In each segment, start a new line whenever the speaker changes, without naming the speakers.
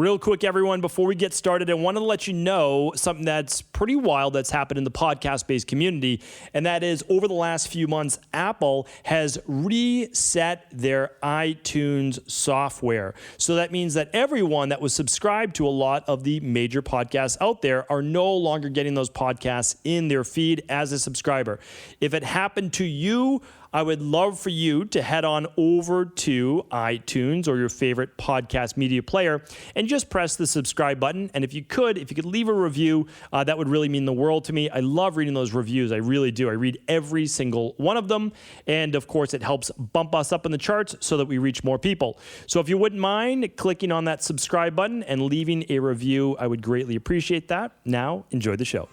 Real quick, everyone, before we get started, I want to let you know something that's pretty wild that's happened in the podcast-based community, and that is over the last few months, Apple has reset their iTunes software. So that means that everyone that was subscribed to a lot of the major podcasts out there are no longer getting those podcasts in their feed as a subscriber. If it happened to you, I would love for you to head on over to iTunes or your favorite podcast media player and just press the subscribe button. And if you could leave a review, that would really mean the world to me. I love reading those reviews. I really do. I read every single one of them. And of course, it helps bump us up in the charts so that we reach more people. So if you wouldn't mind clicking on that subscribe button and leaving a review, I would greatly appreciate that. Now, enjoy the show.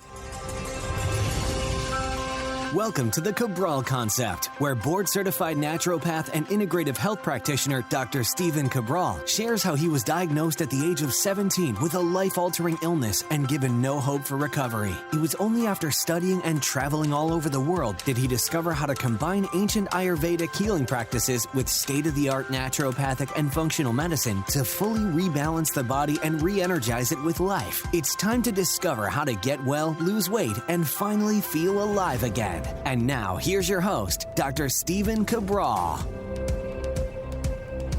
Welcome to the Cabral Concept, where board-certified naturopath and integrative health practitioner Dr. Stephen Cabral shares how he was diagnosed at the age of 17 with a life-altering illness and given no hope for recovery. It was only after studying and traveling all over the world did he discover how to combine ancient Ayurvedic healing practices with state-of-the-art naturopathic and functional medicine to fully rebalance the body and re-energize it with life. It's time to discover how to get well, lose weight, and finally feel alive again. And now, here's your host, Dr. Stephen Cabral.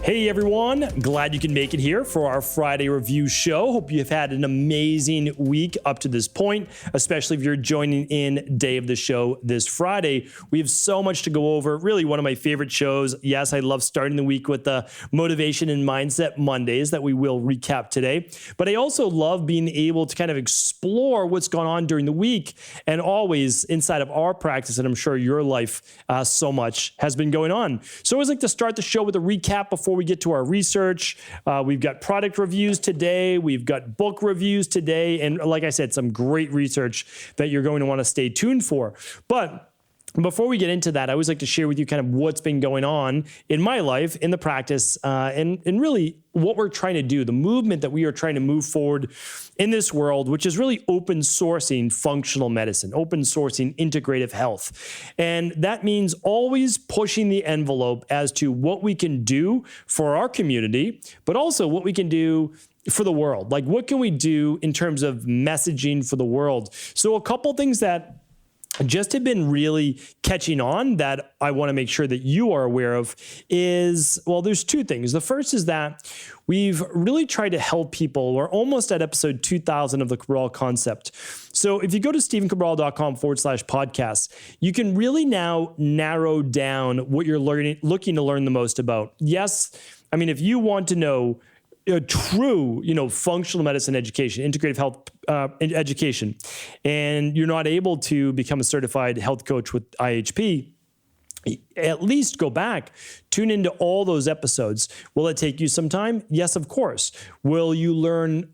Hey everyone, glad you can make it here for our Friday review show. Hope you've had an amazing week up to this point, especially if you're joining in day of the show this Friday. We have so much to go over. Really one of my favorite shows. Yes, I love starting the week with the Motivation and Mindset Mondays that we will recap today. But I also love being able to kind of explore what's gone on during the week and always inside of our practice, and I'm sure your life so much has been going on. So I always like to start the show with a recap before we get to our research. We've got product reviews today. We've got book reviews today. And like I said, some great research that you're going to want to stay tuned for. But before we get into that, I always like to share with you kind of what's been going on in my life, in the practice, and really what we're trying to do, the movement that we are trying to move forward in this world, which is really open sourcing functional medicine, open sourcing integrative health. And that means always pushing the envelope as to what we can do for our community, but also what we can do for the world. Like, what can we do in terms of messaging for the world? So a couple things that just have been really catching on that I want to make sure that you are aware of is, well, there's two things. The first is that we've really tried to help people. We're almost at episode 2000 of the Cabral Concept. So if you go to stephencabral.com/podcast, you can really now narrow down what you're looking to learn the most about. Yes, I mean, if you want to know a true, functional medicine education, integrative health education, and you're not able to become a certified health coach with IHP, at least go back, tune into all those episodes. Will it take you some time? Yes, of course. Will you learn,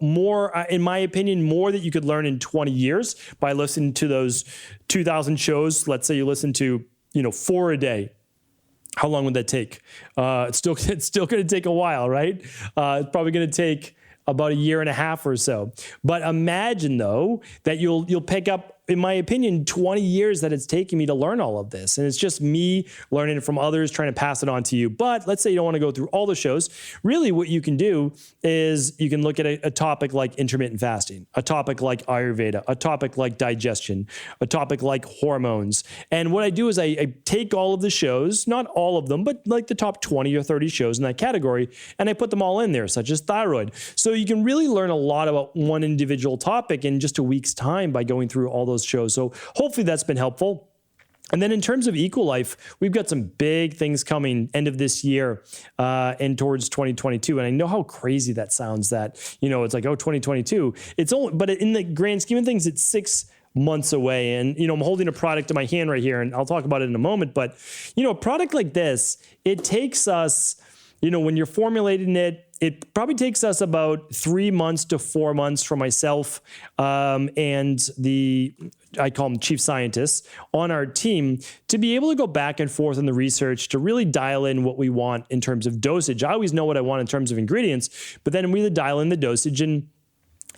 more, in my opinion, more that you could learn in 20 years by listening to those 2000 shows? Let's say you listen to, 4 a day. How long would that take? It's still going to take a while, right? It's probably going to take about a year and a half or so. But imagine though that you'll pick up, in my opinion, 20 years that it's taken me to learn all of this. And it's just me learning it from others, trying to pass it on to you. But let's say you don't want to go through all the shows. Really what you can do is you can look at a topic like intermittent fasting, a topic like Ayurveda, a topic like digestion, a topic like hormones. And what I do is I take all of the shows, not all of them, but like the top 20 or 30 shows in that category, and I put them all in there, such as thyroid. So you can really learn a lot about one individual topic in just a week's time by going through all those shows. So hopefully that's been helpful. And then in terms of EquiLife, we've got some big things coming end of this year and towards 2022. And I know how crazy that sounds that, it's like, 2022. It's only, but in the grand scheme of things, it's 6 months away. And, I'm holding a product in my hand right here, and I'll talk about it in a moment. But, a product like this, it takes us, when you're formulating it, it probably takes us about 3 months to 4 months for myself and I call them chief scientists on our team to be able to go back and forth in the research to really dial in what we want in terms of dosage. I always know what I want in terms of ingredients, but then we dial in the dosage and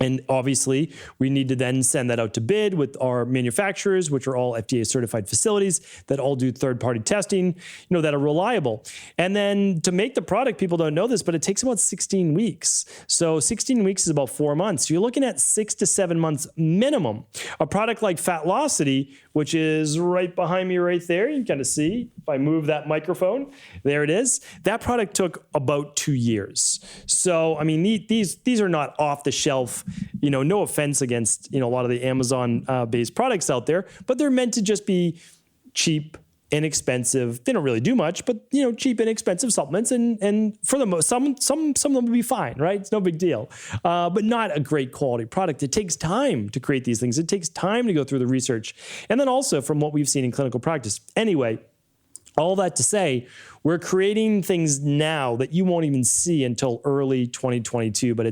And obviously, we need to then send that out to bid with our manufacturers, which are all FDA certified facilities that all do third-party testing, that are reliable. And then to make the product, people don't know this, but it takes about 16 weeks. So 16 weeks is about 4 months. So you're looking at 6 to 7 months minimum. A product like Fatlocity, which is right behind me right there, you can kind of see if I move that microphone, there it is. That product took about 2 years. So, I mean, these are not off the shelf. No offense against, a lot of the Amazon-based products out there, but they're meant to just be cheap, inexpensive. They don't really do much, but, cheap, inexpensive supplements. And for the most, some of them will be fine, right? It's no big deal, but not a great quality product. It takes time to create these things. It takes time to go through the research. And then also from what we've seen in clinical practice. Anyway, all that to say, we're creating things now that you won't even see until early 2022, but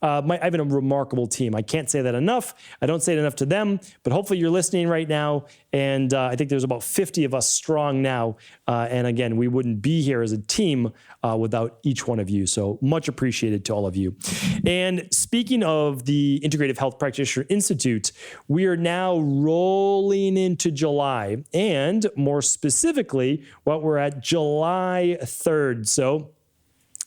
I have a remarkable team. I can't say that enough. I don't say it enough to them, but hopefully you're listening right now. And I think there's about 50 of us strong now. And again, we wouldn't be here as a team without each one of you. So much appreciated to all of you. And speaking of the Integrative Health Practitioner Institute, we are now rolling into July, and more specifically, what we're at July 3rd. So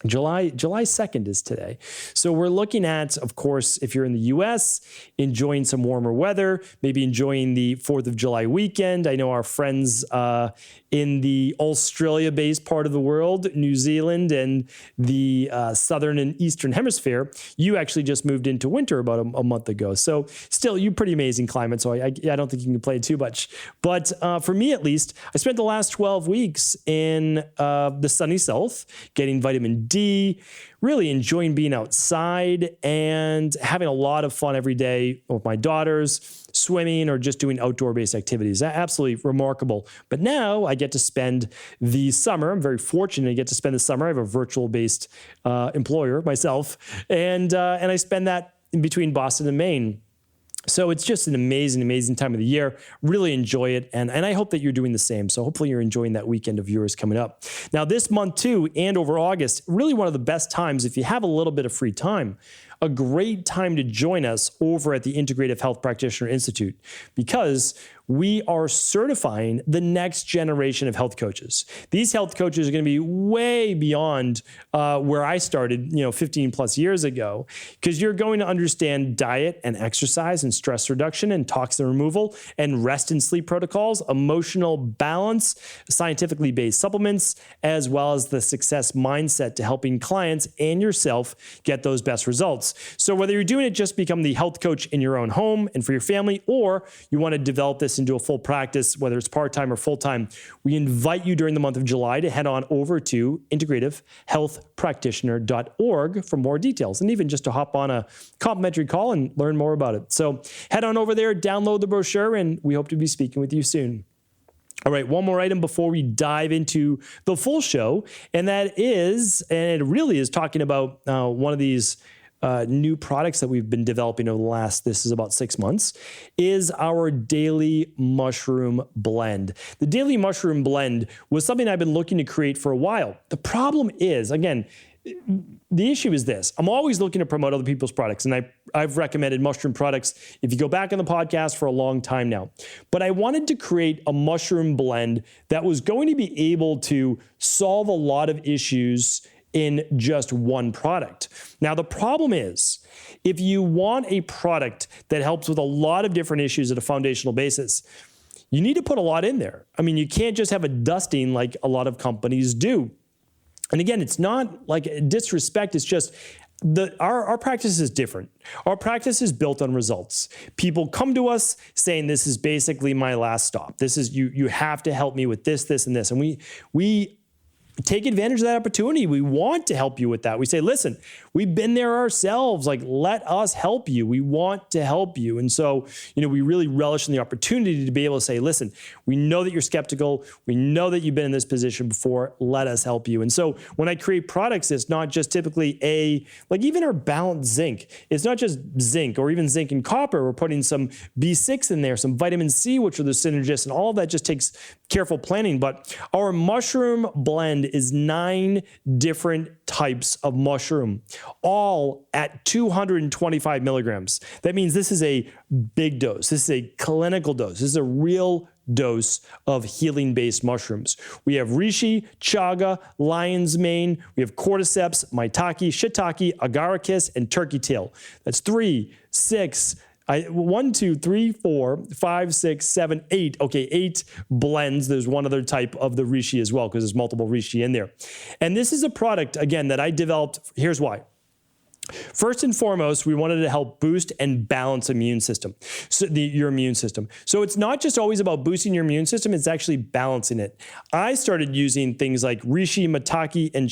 July 2nd is today. So we're looking at, of course, if you're in the US, enjoying some warmer weather, maybe enjoying the 4th of July weekend. I know our friends in the Australia-based part of the world, New Zealand, and the southern and eastern hemisphere, you actually just moved into winter about a month ago. So still, you pretty amazing climate, so I don't think you can complain too much. But for me, at least, I spent the last 12 weeks in the sunny south, getting vitamin D, really enjoying being outside and having a lot of fun every day with my daughters, swimming or just doing outdoor-based activities. Absolutely remarkable. But now I get to spend the summer. I'm very fortunate to get to spend the summer. I have a virtual-based employer myself, and I spend that in between Boston and Maine. So it's just an amazing, amazing time of the year. Really enjoy it. And I hope that you're doing the same. So hopefully you're enjoying that weekend of yours coming up. Now this month too, and over August, really one of the best times if you have a little bit of free time. A great time to join us over at the Integrative Health Practitioner Institute, because we are certifying the next generation of health coaches. These health coaches are going to be way beyond where I started, 15 plus years ago, because you're going to understand diet and exercise and stress reduction and toxin removal and rest and sleep protocols, emotional balance, scientifically based supplements, as well as the success mindset to helping clients and yourself get those best results. So whether you're doing it just to become the health coach in your own home and for your family, or you want to develop this into a full practice, whether it's part-time or full-time, we invite you during the month of July to head on over to integrativehealthpractitioner.org for more details, and even just to hop on a complimentary call and learn more about it. So head on over there, download the brochure, and we hope to be speaking with you soon. All right, one more item before we dive into the full show, and that is, and it really is talking about one of these new products that we've been developing over the last, this is about 6 months, is our Daily Mushroom Blend. The Daily Mushroom Blend was something I've been looking to create for a while. The problem is, again, the issue is this. I'm always looking to promote other people's products, and I've recommended mushroom products, if you go back on the podcast, for a long time now. But I wanted to create a mushroom blend that was going to be able to solve a lot of issues in just one product. Now, the problem is, if you want a product that helps with a lot of different issues at a foundational basis, you need to put a lot in there. I mean, you can't just have a dusting like a lot of companies do. And again, it's not like disrespect, it's just our practice is different. Our practice is built on results. People come to us saying, this is basically my last stop. This is, you have to help me with this, this, and this. And we take advantage of that opportunity. We want to help you with that. We say, listen, we've been there ourselves. Like, let us help you. We want to help you. And so, we really relish in the opportunity to be able to say, listen, we know that you're skeptical. We know that you've been in this position before. Let us help you. And so when I create products, it's not just typically like even our balanced zinc. It's not just zinc or even zinc and copper. We're putting some B6 in there, some vitamin C, which are the synergists, and all of that just takes careful planning. But our mushroom blend is 9 different types of mushroom, all at 225 milligrams. That means this is a big dose. This is a clinical dose. This is a real dose of healing-based mushrooms. We have reishi, chaga, lion's mane. We have cordyceps, maitake, shiitake, agaricus, and turkey tail. That's 3, 6, 1, 2, 3, 4, 5, 6, 7, 8. Okay, 8 blends. There's one other type of the reishi as well because there's multiple reishi in there. And this is a product, again, that I developed. Here's why. First and foremost, we wanted to help boost and balance your immune system. So it's not just always about boosting your immune system, it's actually balancing it. I started using things like reishi, maitake, and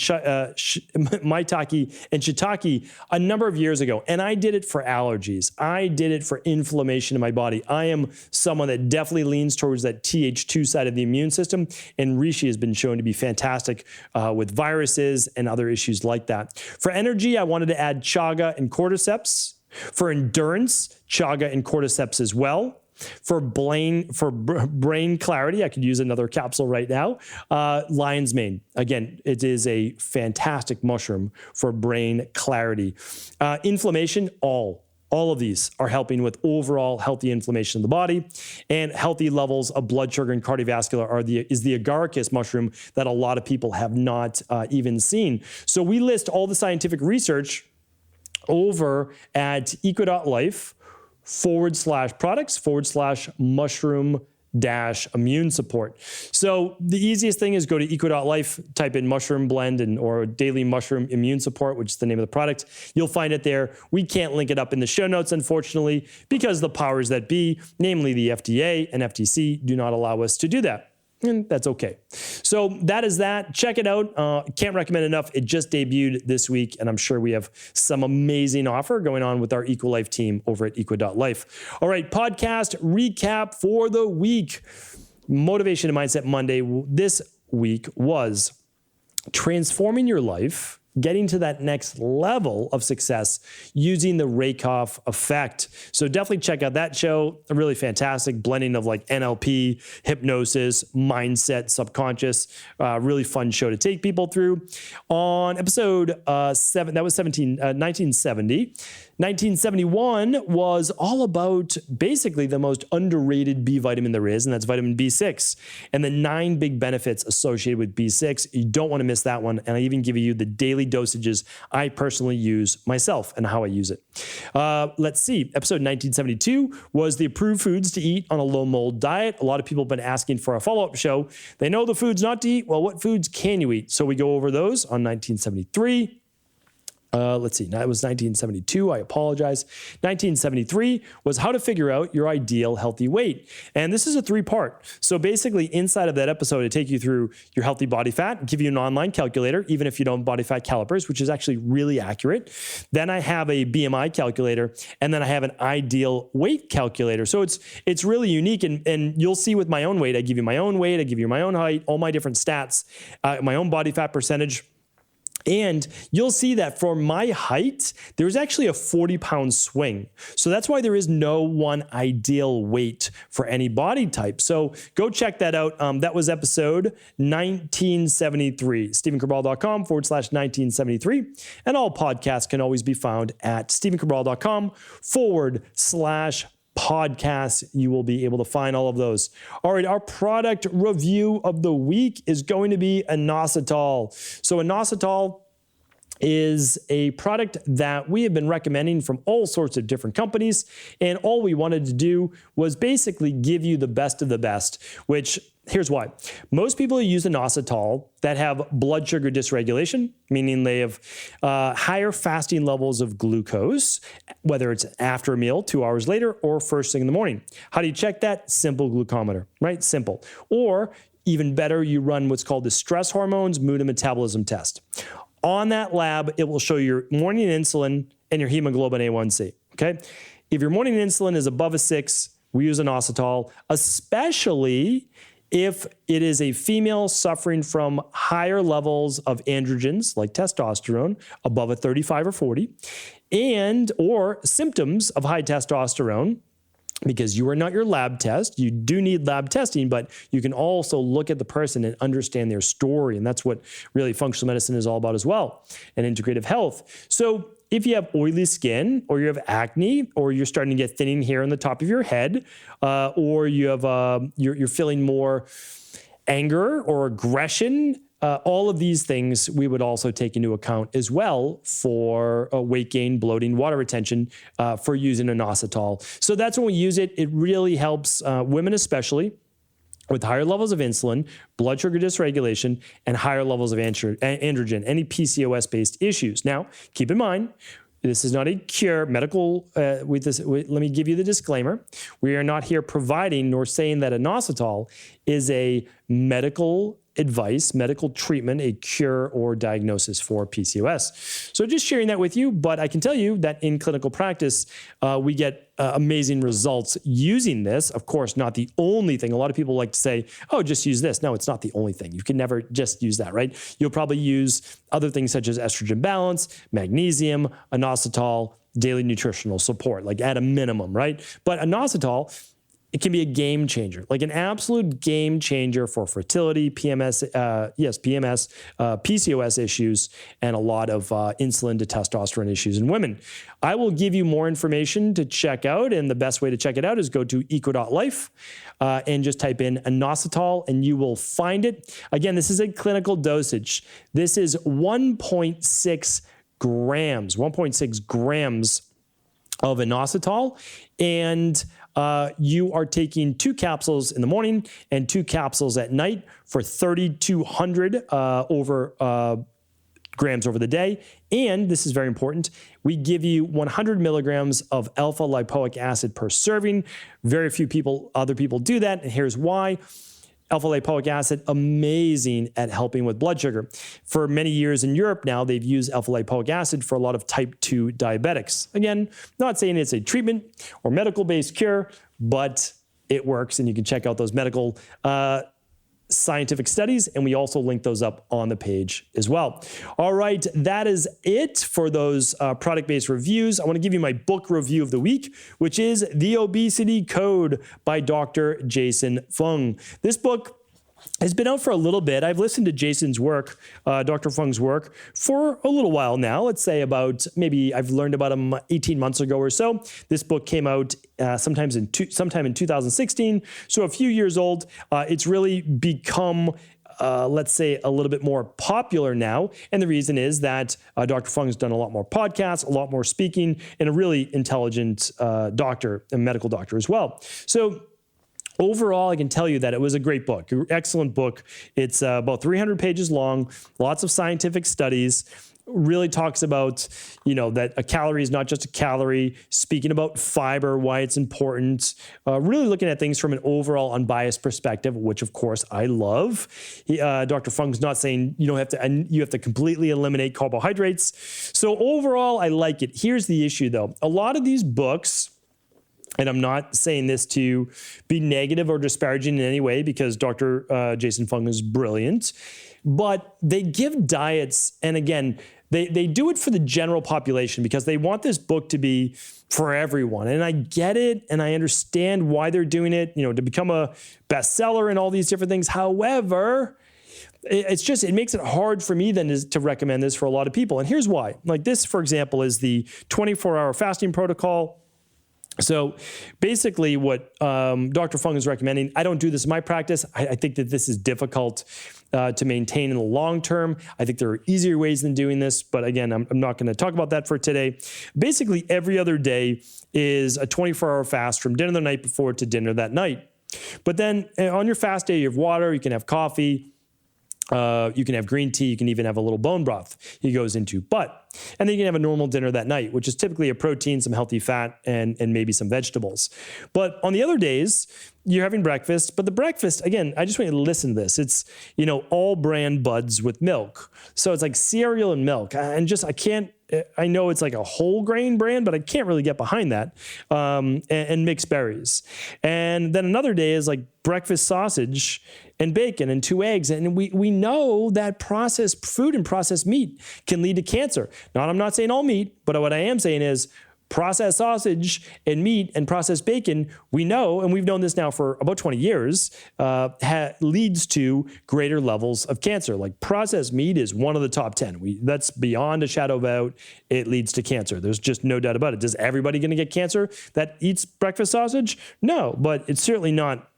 shiitake a number of years ago, and I did it for allergies. I did it for inflammation in my body. I am someone that definitely leans towards that Th2 side of the immune system, and reishi has been shown to be fantastic with viruses and other issues like that. For energy, I wanted to add chaga and cordyceps. For endurance, chaga and cordyceps as well. For brain clarity, I could use another capsule right now. Lion's mane. Again, it is a fantastic mushroom for brain clarity. Inflammation, all of these are helping with overall healthy inflammation of the body, and healthy levels of blood sugar and cardiovascular is the agaricus mushroom that a lot of people have not even seen. So we list all the scientific research over at equi.life/products/mushroom-immune support. So the easiest thing is go to equi.life, type in mushroom blend or daily mushroom immune support, which is the name of the product. You'll find it there. We can't link it up in the show notes, unfortunately, because the powers that be, namely the FDA and FTC, do not allow us to do that. And that's okay. So that is that. Check it out. Can't recommend enough. It just debuted this week, and I'm sure we have some amazing offer going on with our EquiLife team over at equi.life. All right, podcast recap for the week. Motivation and Mindset Monday this week was transforming your life, getting to that next level of success using the Rakoff effect. So definitely check out that show. A really fantastic blending of like NLP, hypnosis, mindset, subconscious. Really fun show to take people through. On episode 1970. 1971 was all about basically the most underrated B vitamin there is, and that's vitamin B6, and the 9 big benefits associated with B6. You don't want to miss that one, and I even give you the daily dosages I personally use myself and how I use it. Let's see. Episode 1972 was the approved foods to eat on a low mold diet. A lot of people have been asking for a follow-up show. They know the foods not to eat. Well, what foods can you eat? So we go over those on 1973. Let's see, that was 1972. I apologize. 1973 was how to figure out your ideal healthy weight. And this is a 3-part. So basically inside of that episode, I take you through your healthy body fat, give you an online calculator, even if you don't have body fat calipers, which is actually really accurate. Then I have a BMI calculator, and then I have an ideal weight calculator. So it's really unique. And you'll see with my own weight, I give you my own weight, I give you my own height, all my different stats, my own body fat percentage. And you'll see that for my height, there's actually a 40-pound swing. So that's why there is no one ideal weight for any body type. So go check that out. That was episode 1973, stephencabral.com/1973. And all podcasts can always be found at stephencabral.com/podcasts. You will be able to find all of those. All right, our product review of the week is going to be Inositol. So Inositol is a product that we have been recommending from all sorts of different companies, and all we wanted to do was basically give you the best of the best, which here's why. Most people who use Inositol that have blood sugar dysregulation, meaning they have higher fasting levels of glucose, whether it's after a meal, 2 hours later, or first thing in the morning. How do you check that? Simple glucometer, right? Simple. Or even better, you run what's called the stress hormones, mood and metabolism test. On that lab, it will show your morning insulin and your hemoglobin A1C, okay? If your morning insulin is above a 6, we use Inositol, especially if it is a female suffering from higher levels of androgens like testosterone, above a 35 or 40, or symptoms of high testosterone, because you are not your lab test. You do need lab testing, but you can also look at the person and understand their story. And that's what really functional medicine is all about as well, and integrative health. So if you have oily skin, or you have acne, or you're starting to get thinning hair on the top of your head, or you have you're feeling more anger or aggression, all of these things we would also take into account as well for weight gain, bloating, water retention, for using inositol. So that's when we use it. It really helps women especially with higher levels of insulin, blood sugar dysregulation, and higher levels of androgen, any PCOS-based issues. Now, keep in mind, this is not a cure. Let me give you the disclaimer. We are not here providing nor saying that inositol is a medical advice, medical treatment, a cure or diagnosis for PCOS. So just sharing that with you, but I can tell you that in clinical practice, we get amazing results using this. Of course, not the only thing. A lot of people like to say, oh, just use this. No, it's not the only thing. You can never just use that, right? You'll probably use other things such as estrogen balance, magnesium, inositol, daily nutritional support, like at a minimum, right? But inositol, it can be a game changer, like an absolute game changer for fertility, PMS, PCOS issues, and a lot of insulin to testosterone issues in women. I will give you more information to check out, and the best way to check it out is go to equi.life and just type in inositol, and you will find it. Again, this is a clinical dosage. This is 1.6 grams of inositol, and you are taking 2 capsules in the morning and 2 capsules at night for 3,200 grams over the day. And this is very important, we give you 100 milligrams of alpha lipoic acid per serving. Very few other people do that, and here's why. Alpha lipoic acid, amazing at helping with blood sugar. For many years in Europe now, they've used alpha lipoic acid for a lot of type 2 diabetics. Again, not saying it's a treatment or medical-based cure, but it works, and you can check out those medical scientific studies, and we also link those up on the page as well. All right, that is it for those product-based reviews. I want to give you my book review of the week, which is The Obesity Code by Dr. Jason Fung. This book has been out for a little bit. I've listened to Jason's work, Dr. Fung's work, for a little while now. Let's say maybe I've learned about him 18 months ago or so. This book came out sometime in 2016, so a few years old. It's really become let's say, a little bit more popular now. And the reason is that Dr. Fung's done a lot more podcasts, a lot more speaking, and a really intelligent doctor, a medical doctor as well. So overall, I can tell you that it was a great book, excellent book. It's about 300 pages long, lots of scientific studies, really talks about, that a calorie is not just a calorie, speaking about fiber, why it's important, really looking at things from an overall unbiased perspective, which of course I love. Dr. Fung's not saying you have to completely eliminate carbohydrates. So overall, I like it. Here's the issue though. A lot of these books, and I'm not saying this to be negative or disparaging in any way, because Dr. Jason Fung is brilliant, but they give diets, and again, they do it for the general population because they want this book to be for everyone. And I get it, and I understand why they're doing it, to become a bestseller and all these different things. However, it makes it hard for me then to recommend this for a lot of people. And here's why. Like this, for example, is the 24-hour fasting protocol. So basically what Dr. Fung is recommending, I don't do this in my practice. I think that this is difficult to maintain in the long term. I think there are easier ways than doing this, but again, I'm not going to talk about that for today. Basically, every other day is a 24-hour fast from dinner the night before to dinner that night. But then on your fast day, you have water, you can have coffee, you can have green tea, you can even have a little bone broth he goes into. And then you can have a normal dinner that night, which is typically a protein, some healthy fat, and maybe some vegetables. But on the other days, you're having breakfast. But the breakfast, again, I just want you to listen to this. It's, all bran buds with milk. So it's like cereal and milk. I know it's like a whole grain bran, but I can't really get behind that. And mixed berries. And then another day is like breakfast sausage and bacon and 2 eggs. And we know that processed food and processed meat can lead to cancer. Now, I'm not saying all meat, but what I am saying is processed sausage and meat and processed bacon, we know, and we've known this now for about 20 years, leads to greater levels of cancer. Like processed meat is one of the top 10. That's beyond a shadow of a doubt. It leads to cancer. There's just no doubt about it. Does everybody going to get cancer that eats breakfast sausage? No, but it's certainly not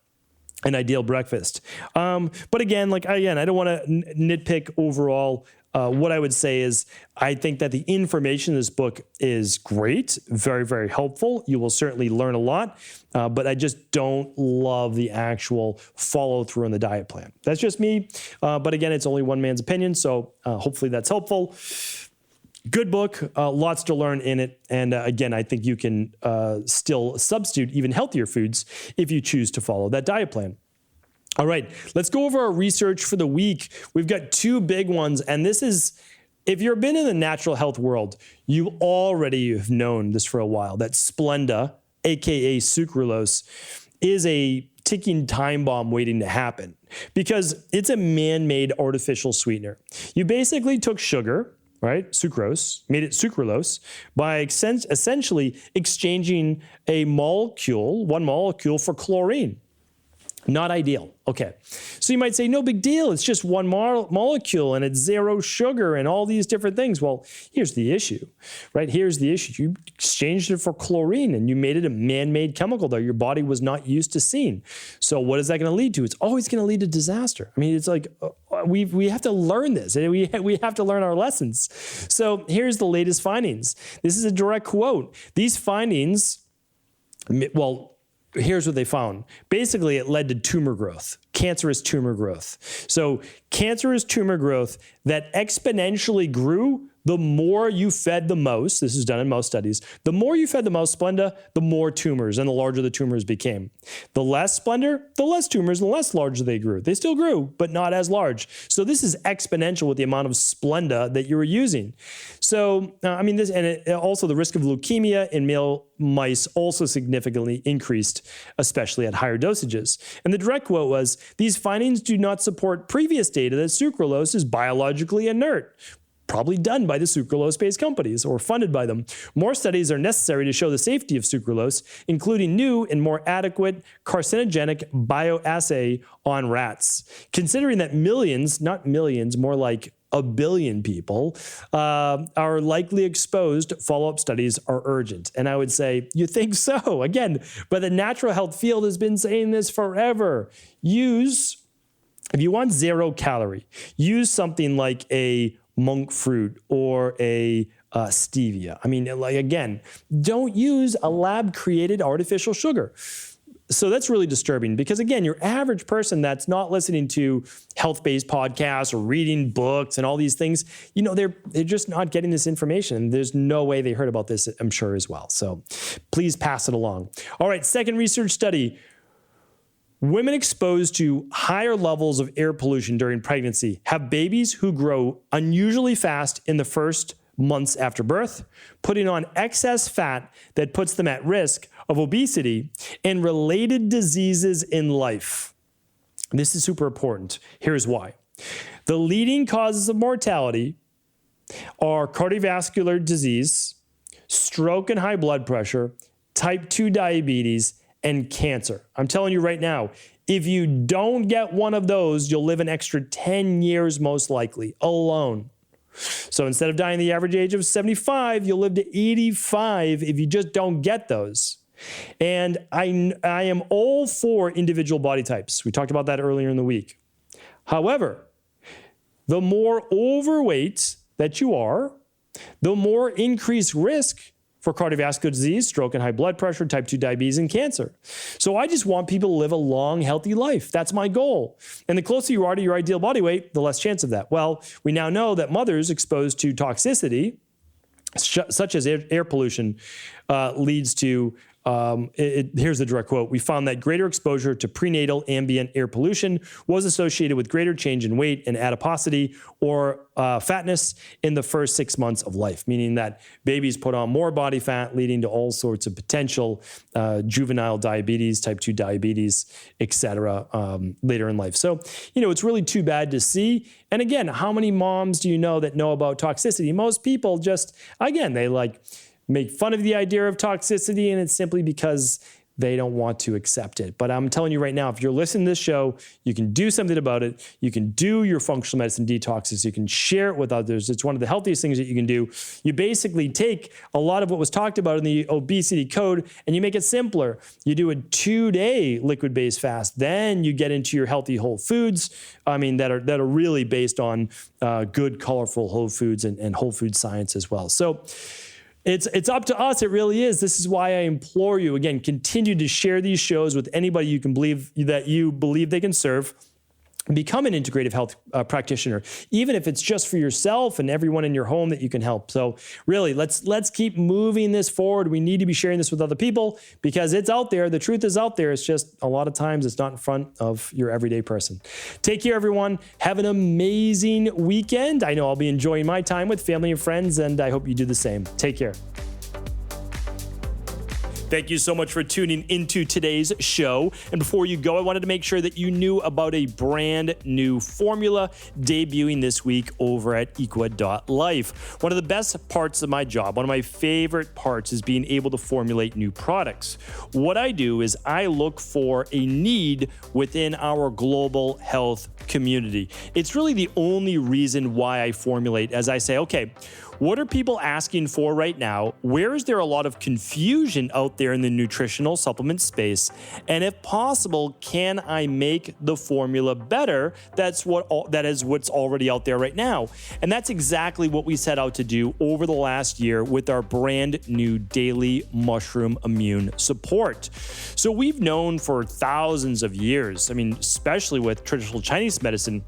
an ideal breakfast. But again, I don't want to nitpick overall. What I would say is I think that the information in this book is great, very, very helpful. You will certainly learn a lot, but I just don't love the actual follow through on the diet plan. That's just me. But again, it's only one man's opinion. So hopefully that's helpful. Good book, lots to learn in it. And again, I think you can still substitute even healthier foods if you choose to follow that diet plan. All right, let's go over our research for the week. We've got two big ones. And this is, if you've been in the natural health world, you already have known this for a while, that Splenda, AKA sucralose, is a ticking time bomb waiting to happen because it's a man-made artificial sweetener. You basically took sugar, right, sucrose, made it sucralose by essentially exchanging one molecule for chlorine. Not ideal. Okay. So you might say, no big deal. It's just one molecule and it's zero sugar and all these different things. Well, here's the issue, right? Here's the issue. You exchanged it for chlorine and you made it a man-made chemical that your body was not used to seeing. So what is that going to lead to? It's always going to lead to disaster. I mean, it's like we have to learn this and we have to learn our lessons. So here's the latest findings. This is a direct quote. These findings, here's what they found. Basically, it led to tumor growth, cancerous tumor growth. So cancerous tumor growth that exponentially grew the more you fed the mouse. This is done in mouse studies. The more you fed the mouse Splenda, the more tumors and the larger the tumors became. The less Splenda, the less tumors, the less large they grew. They still grew, but not as large. So this is exponential with the amount of Splenda that you were using. So, also the risk of leukemia in male mice also significantly increased, especially at higher dosages. And the direct quote was, "These findings do not support previous data that sucralose is biologically inert." Probably done by the sucralose-based companies or funded by them. More studies are necessary to show the safety of sucralose, including new and more adequate carcinogenic bioassay on rats. Considering that millions, not millions, more like a billion people are likely exposed, follow-up studies are urgent. And I would say, you think so? Again, but the natural health field has been saying this forever. If you want 0 calorie, use something like a monk fruit or a stevia. Again, don't use a lab-created artificial sugar. So that's really disturbing because, again, your average person that's not listening to health-based podcasts or reading books and all these things, they're just not getting this information. There's no way they heard about this, I'm sure, as well. So please pass it along. All right, second research study. Women exposed to higher levels of air pollution during pregnancy have babies who grow unusually fast in the first months after birth, putting on excess fat that puts them at risk of obesity and related diseases in life. This is super important. Here's why. The leading causes of mortality are cardiovascular disease, stroke and high blood pressure, type 2 diabetes, and cancer. I'm telling you right now, if you don't get one of those, you'll live an extra 10 years most likely alone. So instead of dying the average age of 75, you'll live to 85 if you just don't get those. And I am all for individual body types. We talked about that earlier in the week. However, the more overweight that you are, the more increased risk for cardiovascular disease, stroke and high blood pressure, type 2 diabetes, and cancer. So I just want people to live a long, healthy life. That's my goal. And the closer you are to your ideal body weight, the less chance of that. Well, we now know that mothers exposed to toxicity, such as air pollution, leads to here's the direct quote. We found that greater exposure to prenatal ambient air pollution was associated with greater change in weight and adiposity or fatness in the first 6 months of life, meaning that babies put on more body fat, leading to all sorts of potential juvenile diabetes, type 2 diabetes, et cetera, later in life. So, it's really too bad to see. And again, how many moms do you know that know about toxicity? Most people just, again, they make fun of the idea of toxicity, and it's simply because they don't want to accept it. But I'm telling you right now, if you're listening to this show, you can do something about it. You can do your functional medicine detoxes. You can share it with others. It's one of the healthiest things that you can do. You basically take a lot of what was talked about in the Obesity Code and you make it simpler. You do a 2-day liquid-based fast. Then you get into your healthy whole foods, that are really based on good, colorful whole foods and whole food science as well. So it's up to us. It really is. This is why I implore you, again, continue to share these shows with anybody you believe they can serve. Become an integrative health practitioner, even if it's just for yourself and everyone in your home that you can help. So really, let's keep moving this forward. We need to be sharing this with other people because it's out there. The truth is out there. It's just a lot of times it's not in front of your everyday person. Take care, everyone. Have an amazing weekend. I know I'll be enjoying my time with family and friends, and I hope you do the same. Take care. Thank you so much for tuning into today's show. And before you go, I wanted to make sure that you knew about a brand new formula debuting this week over at EquiLife. One of the best parts of my job, one of my favorite parts, is being able to formulate new products. What I do is I look for a need within our global health community. It's really the only reason why I formulate, as I say, okay, what are people asking for right now? Where is there a lot of confusion out there in the nutritional supplement space? And if possible, can I make the formula better? That is what's already out there right now. And that's exactly what we set out to do over the last year with our brand new daily mushroom immune support. So we've known for thousands of years, especially with traditional Chinese medicine,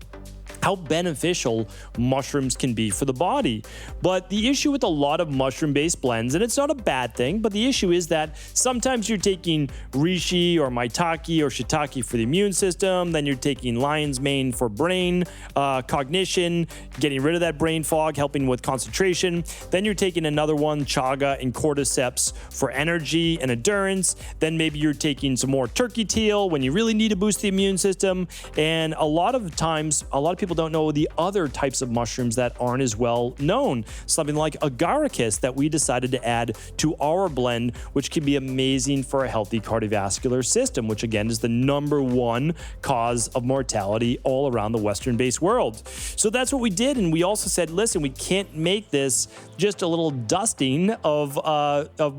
how beneficial mushrooms can be for the body. But the issue with a lot of mushroom-based blends, and it's not a bad thing, but the issue is that sometimes you're taking reishi or maitake or shiitake for the immune system, then you're taking lion's mane for brain cognition, getting rid of that brain fog, helping with concentration. Then you're taking another one, chaga and cordyceps, for energy and endurance. Then maybe you're taking some more turkey tail when you really need to boost the immune system. And a lot of times, a lot of people don't know the other types of mushrooms that aren't as well known. Something like agaricus that we decided to add to our blend, which can be amazing for a healthy cardiovascular system, which again is the #1 cause of mortality all around the Western-based world. So that's what we did. And we also said, listen, we can't make this just a little dusting of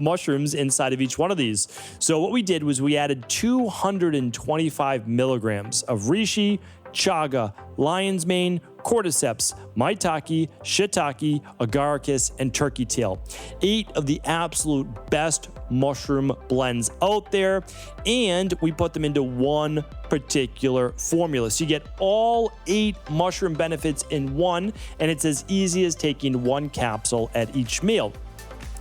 mushrooms inside of each one of these. So what we did was we added 225 milligrams of reishi, chaga, lion's mane, cordyceps, maitake, shiitake, agaricus, and turkey tail. 8 of the absolute best mushroom blends out there, and we put them into one particular formula. So you get all 8 mushroom benefits in one, and it's as easy as taking one capsule at each meal.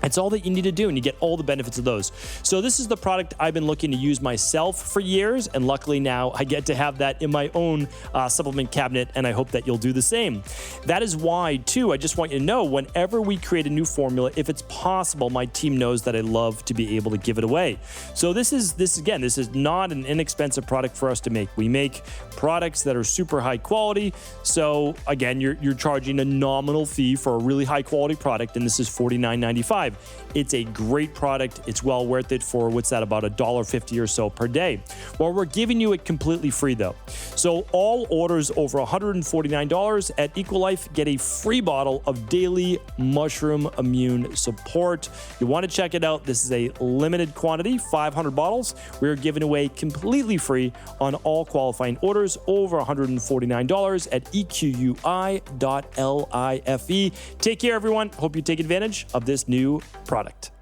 It's all that you need to do, and you get all the benefits of those. So this is the product I've been looking to use myself for years, and luckily now I get to have that in my own supplement cabinet, and I hope that you'll do the same. That is why, too, I just want you to know, whenever we create a new formula, if it's possible, my team knows that I love to be able to give it away. So this is not an inexpensive product for us to make. We make products that are super high quality. So again, you're charging a nominal fee for a really high quality product, and this is $49.95. It's a great product. It's well worth it for what's that, about $1.50 or so per day. Well, we're giving you it completely free though. So all orders over $149 at EquiLife get a free bottle of daily mushroom immune support. You want to check it out. This is a limited quantity, 500 bottles. We're giving away completely free on all qualifying orders over $149 at EquiLife. Take care, everyone. Hope you take advantage of this new product.